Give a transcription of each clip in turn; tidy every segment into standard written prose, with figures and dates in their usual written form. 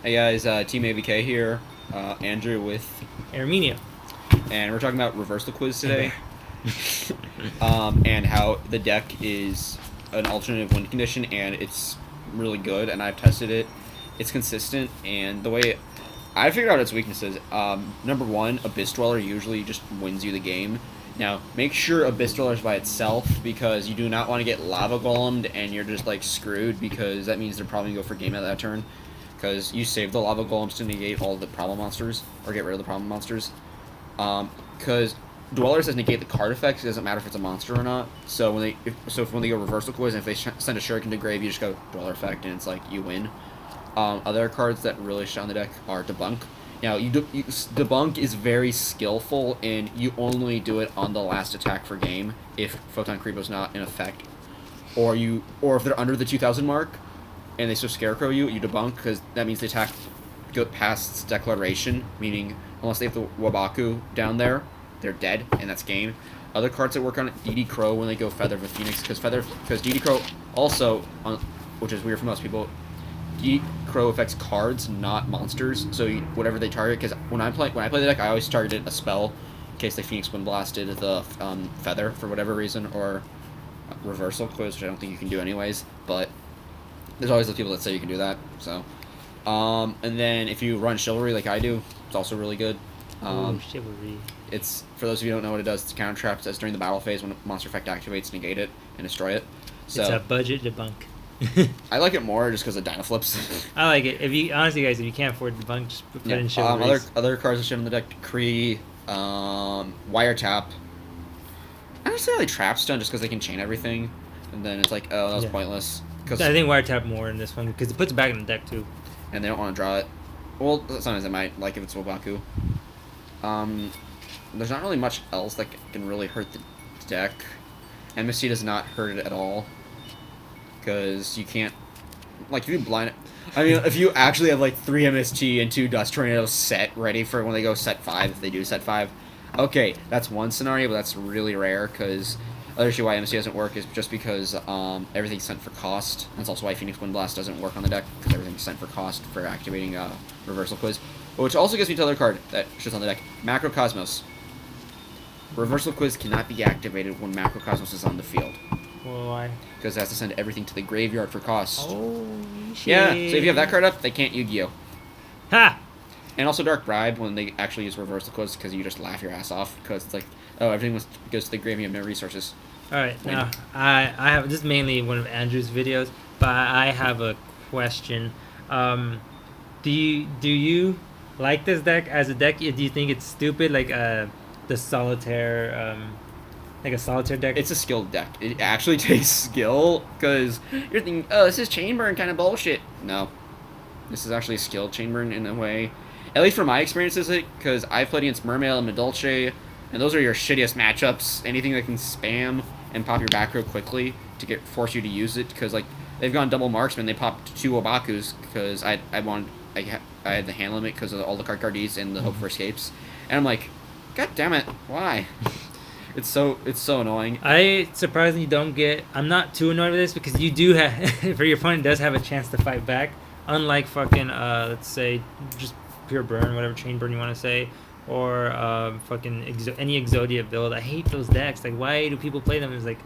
Hey guys, TeamABK here, Andrew with, Armenia. and we're talking about Reversal Quiz And today, and how the deck is an alternative win condition, and it's really good, and I've tested it. It's consistent, and the way I figured out its weaknesses, number one, Abyss Dweller usually just wins you the game. Now, make sure Abyss Dweller is by itself, because you do not want to get Lava Golemed, and you're just, like, screwed, because that means they're probably going to go for game at that turn. Because you save the lava golems to negate all the problem monsters, or get rid of the problem monsters. Because dwellers does negate the card effects. It doesn't matter if it's a monster or not. So when they go reversal quiz, and if they send a shuriken to grave, you just go dweller effect, and it's like you win. Other cards that really shine on the deck are debunk. Now, debunk is very skillful, and you only do it on the last attack for game if photon creep is not in effect, or if they're under the 2,000 mark. And they still scarecrow you, you debunk, because that means the attack go past its declaration, meaning unless they have the Wabaku down there, they're dead, and that's game. Other cards that work on it, DD Crow when they go Feather of a Phoenix, because DD Crow also, which is weird for most people, DD Crow affects cards, not monsters, so whatever they target, because when I play the deck, I always targeted a spell, in case they Phoenix Wind Blasted the Feather for whatever reason, or Reversal Quiz, which I don't think you can do anyways, but there's always those people that say you can do that. So, and then if you run Chivalry like I do, it's also really good. Chivalry. It's, for those of you who don't know what it does, it's a counter trap. It says during the battle phase when a monster effect activates, negate it and destroy it. So It's a budget debunk. I like it more just because of Dynaflips. I like it. If you honestly, guys, if you can't afford debunk, just put in chivalry. Other cards that show in the deck: Decree, Wiretap. Not necessarily Trapstone, just because they can chain everything, and then it's like, oh, that was pointless. I think wiretap more in this one because it puts it back in the deck too. And they don't want to draw it. Well, sometimes they might, like if it's Wabaku. There's not really much else that can really hurt the deck. MST does not hurt it at all. Because you can't, like, if you blind it. I mean, if you actually have like 3 MST and 2 Dust Tornadoes set ready for when they go set 5, if they do set 5. Okay, that's one scenario, but that's really rare because other issue why MST doesn't work is just because everything's sent for cost. That's also why Phoenix Wind Blast doesn't work on the deck, because everything's sent for cost for activating Reversal Quiz. Which also gets me to another card that shits on the deck. Macrocosmos. Reversal Quiz cannot be activated when Macrocosmos is on the field. Well, why? Because it has to send everything to the graveyard for cost. Oh, shit. Yeah, so if you have that card up, they can't Yu-Gi-Oh! Ha! And also Dark Bribe when they actually use Reversal Quiz, because you just laugh your ass off, because it's like, oh, everything goes to the graveyard, no resources. Alright, now, I have, this is mainly one of Andrew's videos, but I have a question. Do you like this deck as a deck? Do you think it's stupid, like the solitaire, like a solitaire deck? It's a skilled deck. It actually takes skill, because you're thinking, oh, this is Chainburn kind of bullshit. No. This is actually skilled Chainburn in a way. At least from my experiences, because I've played against Mermail and Medulce, and those are your shittiest matchups. Anything that can spam and pop your back row quickly to force you to use it, because like they've gone double marksman, they popped 2 Obakus because I had the hand limit because of all the cards and the hope for escapes, and I'm like, god damn it, why? It's so annoying. I surprisingly don't get. I'm not too annoyed with this because you do have, for your opponent does have a chance to fight back, unlike fucking let's say just pure burn, whatever chain burn you want to say, or fucking any Exodia build. I hate those decks. Like, why do people play them? It's like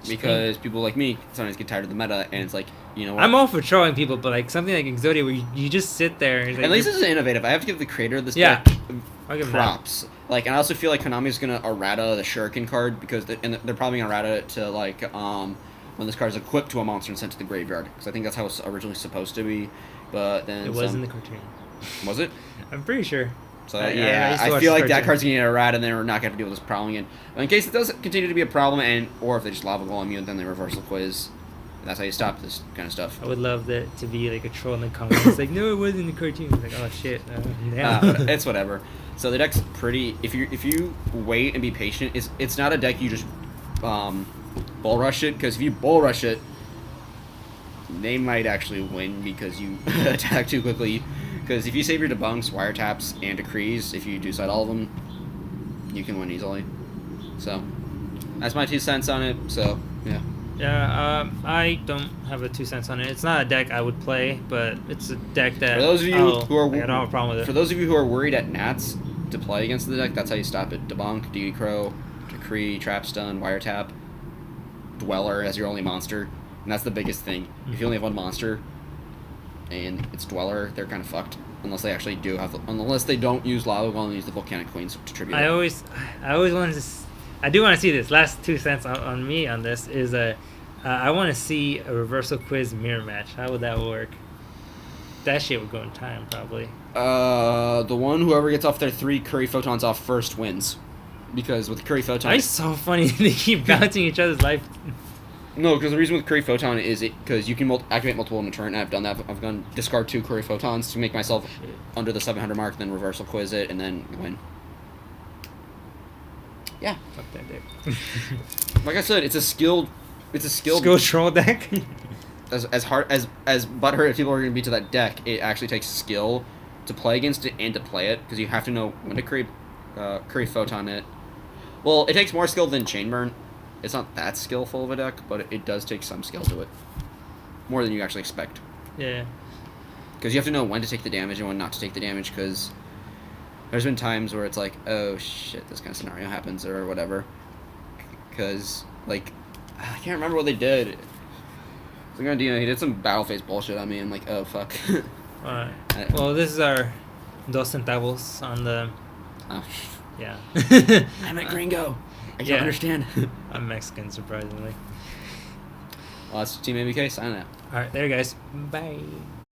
because people like me sometimes get tired of the meta, and it's like, you know what? I'm all for trolling people, but like something like Exodia where you just sit there. And like, at least this is innovative. I have to give the creator of this Yeah. deck I'll give him props. Like, and I also feel like Konami's gonna errata the Shuriken card, because they're probably gonna errata it to like when this card is equipped to a monster and sent to the graveyard, because I think that's how it's originally supposed to be. But then It was in the cartoon. Was it? I'm pretty sure. So I I feel like that card's gonna get errata, and then we're not gonna have to deal with this problem again. But in case it does continue to be a problem, or if they just lava golem you, then they Reversal Quiz. That's how you stop this kind of stuff. I would love that to be like a troll in the comments. It's like, no, it wasn't in the cartoon. It's like, oh shit. Damn. It's whatever. So the deck's pretty. If you wait and be patient, it's not a deck you just bull rush it, because if you bull rush it, they might actually win because you attack too quickly. Because if you save your debunks, wiretaps, and decrees, if you do side all of them, you can win easily. So that's my 2 cents on it. So yeah. Yeah, I don't have a 2 cents on it. It's not a deck I would play, but it's a deck that For those of you who are, I don't have a problem with it. for those of you who are worried at Nats to play against the deck, that's how you stop it. Debunk, Deity Crow, Decree, Trapstun, Wiretap, Dweller as your only monster, and that's the biggest thing. If you only have one monster and it's Dweller, they're kind of fucked unless they actually do have, unless they don't use Lava Wall and use the Volcanic Queens to tribute. I always wanted to. I do want to see this. Last 2 cents on me on this is I want to see a reversal quiz mirror match. How would that work? That shit would go in time probably. The one whoever gets off their 3 Curry Photons off first wins, because with Curry Photon, It's so funny they keep bouncing each other's life. no, because the reason with Curry Photon is because you can activate multiple in a turn. And I've done that. I've gone discard 2 Curry Photons to make myself under the 700 mark, then reversal quiz it, and then win. Yeah, Fuck that deck. like I said, it's a skilled Skill troll deck. as hard as butthurt as people are going to be to that deck. It actually takes skill to play against it and to play it, because you have to know when to Curry Photon it. Well, it takes more skill than Chainburn. It's not that skillful of a deck, but it does take some skill to it, more than you actually expect. Yeah. Because you have to know when to take the damage and when not to take the damage, because there's been times where it's like, oh shit, this kind of scenario happens or whatever. Because, like, I can't remember what they did. So he did some battle phase bullshit on me. I'm like, oh fuck. Alright. Well, this is our dos centavos on the. Oh. Yeah. I'm a gringo. I can't Yeah. understand. I'm Mexican, surprisingly. Well, that's TeamABK signing out. Alright, there, guys. Bye.